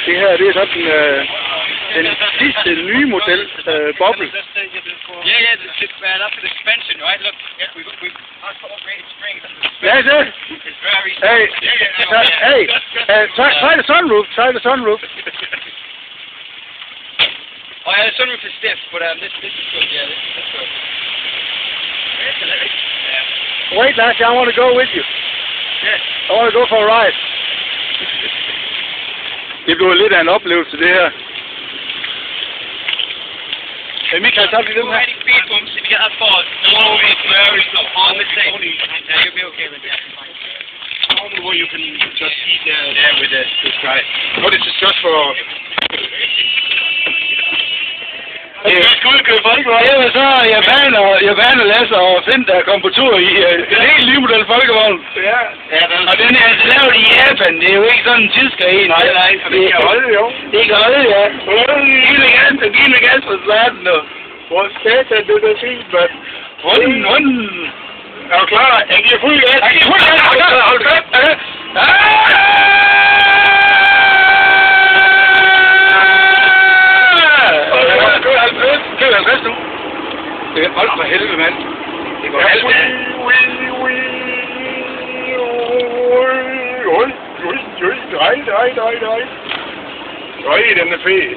Det her, det er sådan den sidste nye model boble. Yeah, that's an expansion, right? Look, yeah, we've upgraded springs. That's it. It's very... Hey, try the sunroof. Try the sunroof. Oh yeah, the sunroof is stiff, but this is good. Yeah, this is good. Yeah. Wait, Lassie, I want to go with you. Yeah. I want to go for a ride. Det bliver lidt af en oplevelse, det her. Hey, Michael, tager vi den her? Riding speed bumps, if you get that far, it's very slow. All mistake. Yeah, you'll be okay with that. Only where you can just eat there with this guy. But this is just for... Det var så japaner Lasse og Finn, der kom på tur i en helt ny model folkevogn. Ja. Og den er altså lavet i Japan, det er jo ikke sådan en tysker en. Nej, for det kan holde jo. Det kan holde, ja. Giv mig gas for starten nu. Hvor satan, det er fint, mand. Runden. Er du klar? Jeg giver fuld gas. Hold fast. Køb 50 nu. Det er hold for helvede, mand. Det går halvt af. Nej, den er fed.